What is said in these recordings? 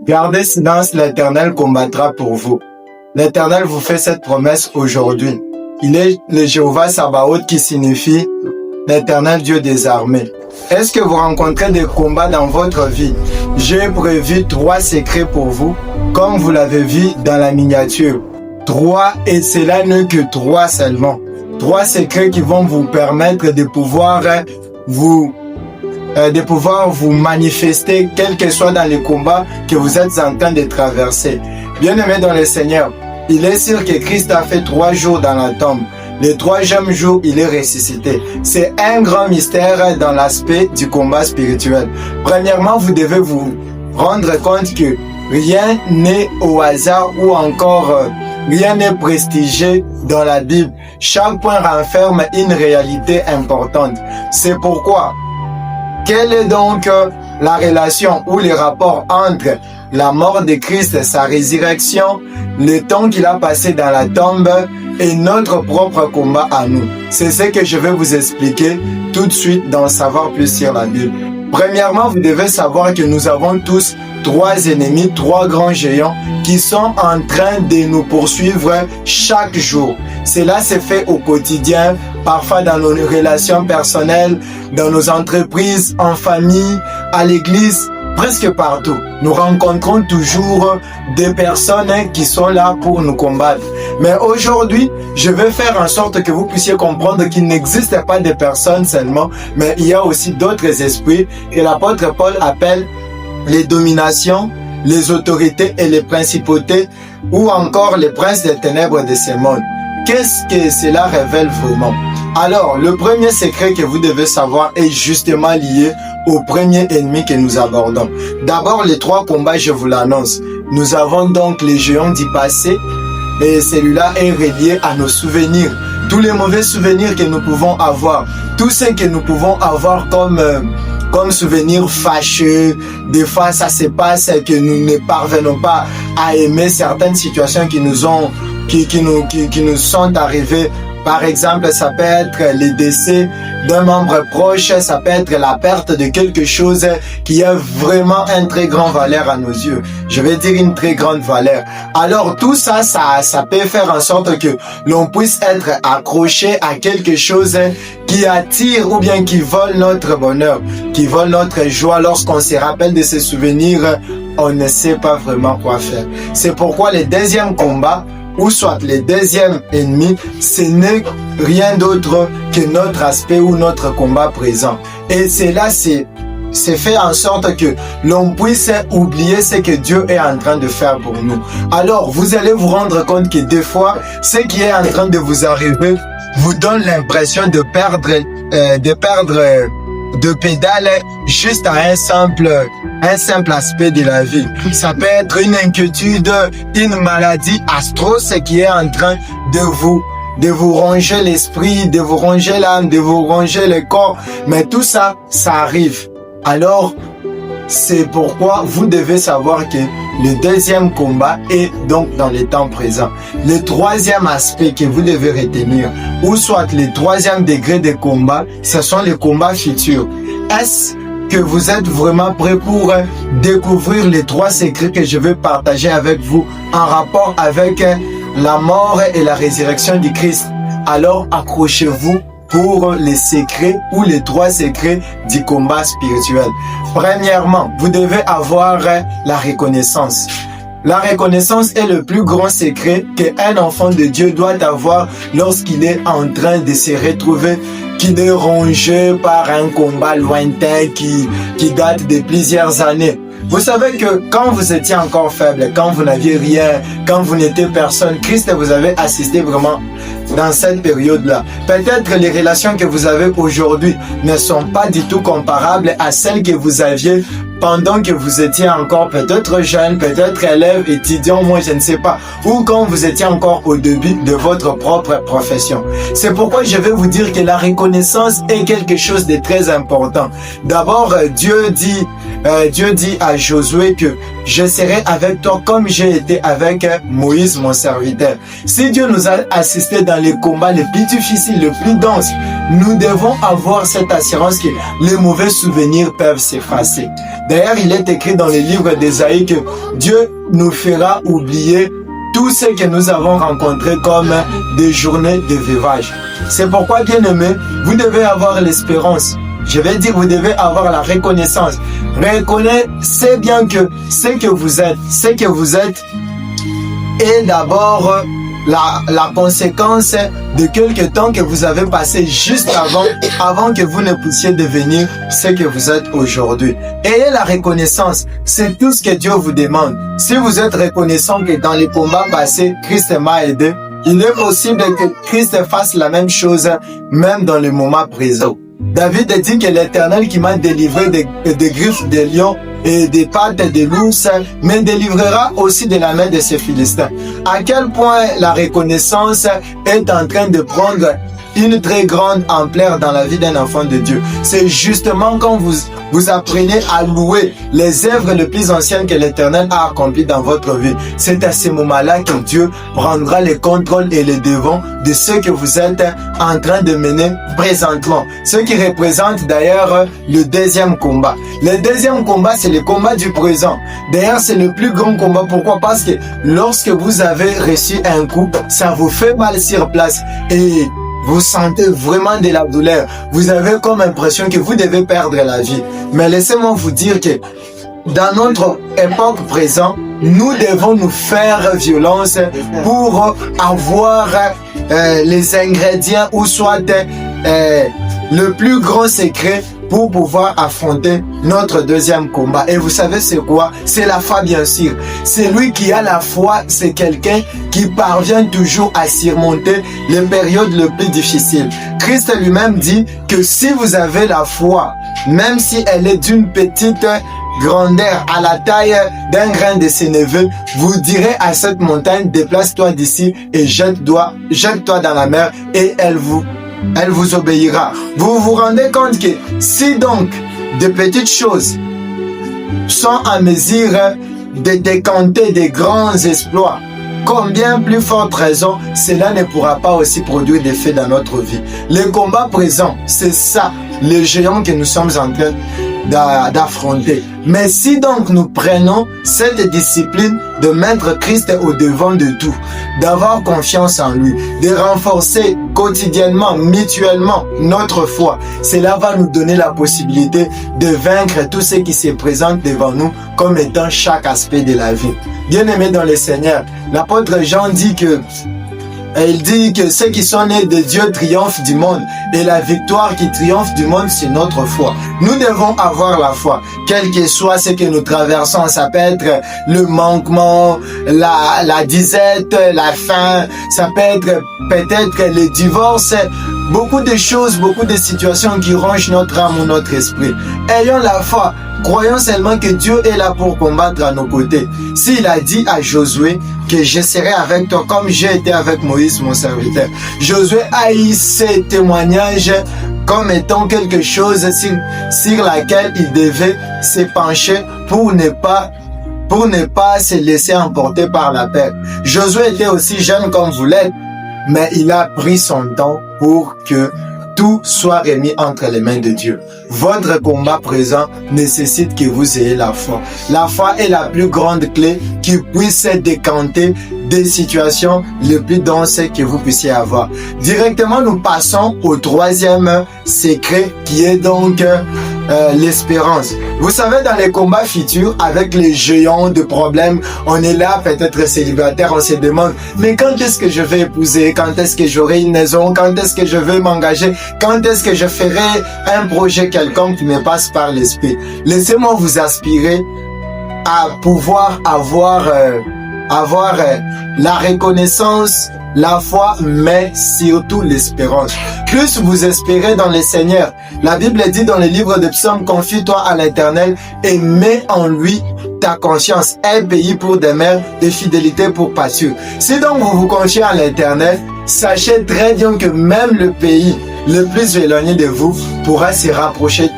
Gardez silence, l'Éternel combattra pour vous. L'Éternel vous fait cette promesse aujourd'hui. Il est le Jéhovah Sabaoth qui signifie l'Éternel Dieu des armées. Est-ce que vous rencontrez des combats dans votre vie? J'ai prévu 3 secrets pour vous, comme vous l'avez vu dans la miniature. 3, et cela n'est que 3 seulement. 3 secrets qui vont vous permettre de pouvoir vous manifester, quel que soit dans les combats que vous êtes en train de traverser. Bien-aimés dans le Seigneur, il est sûr que Christ a fait 3 jours dans la tombe. Le 3e jour, il est ressuscité. C'est un grand mystère dans l'aspect du combat spirituel. Premièrement, vous devez vous rendre compte que rien n'est au hasard ou encore rien n'est prestigieux dans la Bible. Chaque point renferme une réalité importante. C'est pourquoi, quelle est donc la relation ou les rapports entre la mort de Christ et sa résurrection, le temps qu'il a passé dans la tombe et notre propre combat à nous? C'est ce que je vais vous expliquer tout de suite dans Savoir plus sur la Bible. Premièrement, vous devez savoir que nous avons tous 3 ennemis, 3 grands géants qui sont en train de nous poursuivre chaque jour. Cela se fait au quotidien, parfois dans nos relations personnelles, dans nos entreprises, en famille, à l'église, presque partout. Nous rencontrons toujours des personnes qui sont là pour nous combattre. Mais aujourd'hui, je vais faire en sorte que vous puissiez comprendre qu'il n'existe pas de personnes seulement, mais il y a aussi d'autres esprits que l'apôtre Paul appelle les dominations, les autorités et les principautés, ou encore les princes des ténèbres de ce monde. Qu'est-ce que cela révèle vraiment? Alors, le premier secret que vous devez savoir est justement lié au premier ennemi que nous abordons. D'abord, les 3 combats, je vous l'annonce. Nous avons donc les géants du passé, et celui-là est relié à nos souvenirs. Tous les mauvais souvenirs que nous pouvons avoir, tout ce que nous pouvons avoir comme souvenirs fâcheux. Des fois, ça se passe que nous ne parvenons pas à aimer certaines situations qui nous sont arrivées. Par exemple, ça peut être le décès d'un membre proche, ça peut être la perte de quelque chose qui a vraiment une très grande valeur à nos yeux. Je vais dire une très grande valeur. Alors tout ça, ça peut faire en sorte que l'on puisse être accroché à quelque chose qui attire ou bien qui vole notre bonheur, qui vole notre joie. Lorsqu'on se rappelle de ces souvenirs, on ne sait pas vraiment quoi faire. C'est pourquoi le deuxième combat, ou soit le deuxième ennemi, ce n'est rien d'autre que notre aspect ou notre combat présent. Et cela, c'est fait en sorte que l'on puisse oublier ce que Dieu est en train de faire pour nous. Alors, vous allez vous rendre compte que des fois, ce qui est en train de vous arriver vous donne l'impression de perdre de pédale juste à un simple aspect de la vie. Ça peut être une inquiétude, une maladie atroce qui est en train de vous ronger l'esprit, de vous ronger l'âme, de vous ronger le corps. Mais tout ça, ça arrive. Alors, c'est pourquoi vous devez savoir que le deuxième combat est donc dans le temps présent. Le 3e aspect que vous devez retenir, ou soit le 3e degré de combat, ce sont les combats futurs. Est-ce que vous êtes vraiment prêts pour découvrir les 3 secrets que je vais partager avec vous en rapport avec la mort et la résurrection du Christ? Alors accrochez-vous pour les secrets ou les 3 secrets du combat spirituel. Premièrement, vous devez avoir la reconnaissance. La reconnaissance est le plus grand secret qu'un enfant de Dieu doit avoir lorsqu'il est en train de se retrouver, qui est rongé par un combat lointain qui date de plusieurs années. Vous savez que quand vous étiez encore faible, quand vous n'aviez rien, quand vous n'étiez personne, Christ vous avait assisté vraiment dans cette période-là. Peut-être les relations que vous avez aujourd'hui ne sont pas du tout comparables à celles que vous aviez pendant que vous étiez encore peut-être jeune, peut-être élève, étudiant, moi je ne sais pas, ou quand vous étiez encore au début de votre propre profession. C'est pourquoi je vais vous dire que la reconnaissance est quelque chose de très important. D'abord, Dieu dit Dieu dit à Josué que je serai avec toi comme j'ai été avec Moïse, mon serviteur. Si Dieu nous a assistés dans les combats les plus difficiles, les plus denses, nous devons avoir cette assurance que les mauvais souvenirs peuvent s'effacer. D'ailleurs, il est écrit dans le livre d'Ésaïe que Dieu nous fera oublier tout ce que nous avons rencontré comme des journées de veuvage. C'est pourquoi, bien-aimés, vous devez avoir l'espérance. Je vais dire, vous devez avoir la reconnaissance. Reconnaissez bien que ce que vous êtes est d'abord la conséquence de quelque temps que vous avez passé juste avant que vous ne puissiez devenir ce que vous êtes aujourd'hui. Ayez la reconnaissance, c'est tout ce que Dieu vous demande. Si vous êtes reconnaissant que dans les combats passés, Christ m'a aidé, il est possible que Christ fasse la même chose même dans le moment présent. David dit que l'Éternel qui m'a délivré des griffes des lions et des pattes de l'ours me délivrera aussi de la main de ces Philistins. À quel point la reconnaissance est en train de prendre une très grande ampleur dans la vie d'un enfant de Dieu. C'est justement quand vous apprenez à louer les œuvres les plus anciennes que l'Éternel a accomplies dans votre vie. C'est à ce moment-là que Dieu prendra le contrôle et le devant de ce que vous êtes en train de mener présentement. Ce qui représente d'ailleurs le deuxième combat. Le deuxième combat, c'est le combat du présent. D'ailleurs, c'est le plus grand combat. Pourquoi? Parce que lorsque vous avez reçu un coup, ça vous fait mal sur place et vous sentez vraiment de la douleur. Vous avez comme impression que vous devez perdre la vie. Mais laissez-moi vous dire que dans notre époque présente, nous devons nous faire violence pour avoir les ingrédients ou soit le plus grand secret pour pouvoir affronter notre deuxième combat. Et vous savez c'est quoi? C'est la foi, bien sûr. C'est lui qui a la foi, c'est quelqu'un qui parvient toujours à surmonter les périodes les plus difficiles. Christ lui-même dit que si vous avez la foi, même si elle est d'une petite grandeur à la taille d'un grain de sénévé, vous direz à cette montagne, déplace-toi d'ici et jette-toi dans la mer et elle vous obéira. Vous vous rendez compte que si donc de petites choses sont à mesure de décanter des grands exploits, combien plus forte raison cela ne pourra pas aussi produire des faits dans notre vie. Le combat présent, c'est ça, les géants que nous sommes en train d'affronter. Mais si donc nous prenons cette discipline de mettre Christ au devant de tout, d'avoir confiance en lui, de renforcer quotidiennement, mutuellement notre foi, cela va nous donner la possibilité de vaincre tout ce qui se présente devant nous comme étant chaque aspect de la vie. Bien-aimés dans le Seigneur, l'apôtre Jean dit que ceux qui sont nés de Dieu triomphent du monde et la victoire qui triomphe du monde, c'est notre foi. Nous devons avoir la foi, quel que soit ce que nous traversons. Ça peut être le manquement, la disette, la faim, ça peut être peut-être le divorce, beaucoup de choses, beaucoup de situations qui rongent notre âme ou notre esprit. Ayons la foi. Croyons seulement que Dieu est là pour combattre à nos côtés. S'il a dit à Josué que je serai avec toi comme j'ai été avec Moïse, mon serviteur. Josué a eu ces témoignages comme étant quelque chose sur laquelle il devait se pencher pour ne pas se laisser emporter par la peur. Josué était aussi jeune comme vous l'êtes, mais il a pris son temps pour que tout soit remis entre les mains de Dieu. Votre combat présent nécessite que vous ayez la foi. La foi est la plus grande clé qui puisse décanter des situations les plus denses que vous puissiez avoir. Directement, nous passons au troisième secret qui est donc l'espérance. Vous savez, dans les combats futurs, avec les géants de problèmes, on est là, peut-être célibataire, on se demande, mais quand est-ce que je vais épouser? Quand est-ce que j'aurai une maison? Quand est-ce que je vais m'engager? Quand est-ce que je ferai un projet quelconque qui me passe par l'esprit? Laissez-moi vous aspirer à pouvoir avoir la reconnaissance, la foi, mais surtout l'espérance. Plus vous espérez dans le Seigneur, la Bible dit dans le livre de Psaumes, confie-toi à l'Éternel et mets en lui ta conscience, un pays pour des mers, de fidélité pour pâture. Si donc vous vous confiez à l'Éternel, sachez très bien que même le pays le plus éloigné de vous pourra se rapprocher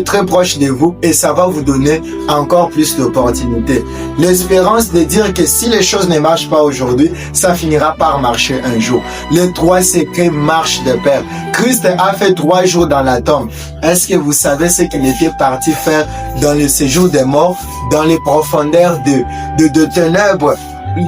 très proche de vous et ça va vous donner encore plus d'opportunités. L'espérance de dire que si les choses ne marchent pas aujourd'hui, ça finira par marcher un jour. Les 3 secrets marchent de pair. Christ a fait 3 jours dans la tombe. Est-ce que vous savez ce qu'il était parti faire dans le séjour des morts, dans les profondeurs de ténèbres,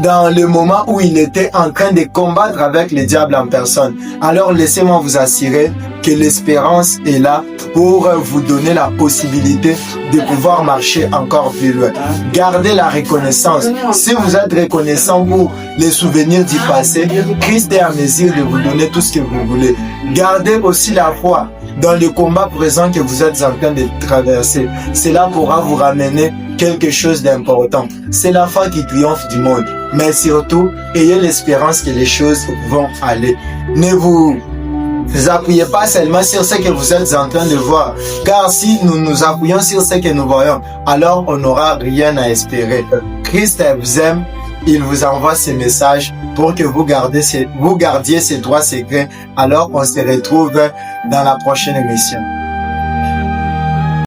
dans le moment où il était en train de combattre avec le diable en personne? Alors laissez-moi vous assurer que l'espérance est là pour vous donner la possibilité de pouvoir marcher encore plus loin. Gardez la reconnaissance. Si vous êtes reconnaissant pour les souvenirs du passé, Christ est à mesure de vous donner tout ce que vous voulez. Gardez aussi la foi dans le combat présent que vous êtes en train de traverser. Cela pourra vous ramener quelque chose d'important. C'est la foi qui triomphe du monde. Mais surtout, ayez l'espérance que les choses vont aller. Ne vous appuyez pas seulement sur ce que vous êtes en train de voir. Car si nous nous appuyons sur ce que nous voyons, alors on n'aura rien à espérer. Christ vous aime. Il vous envoie ces messages pour que vous gardiez ces 3 secrets. Alors on se retrouve dans la prochaine émission.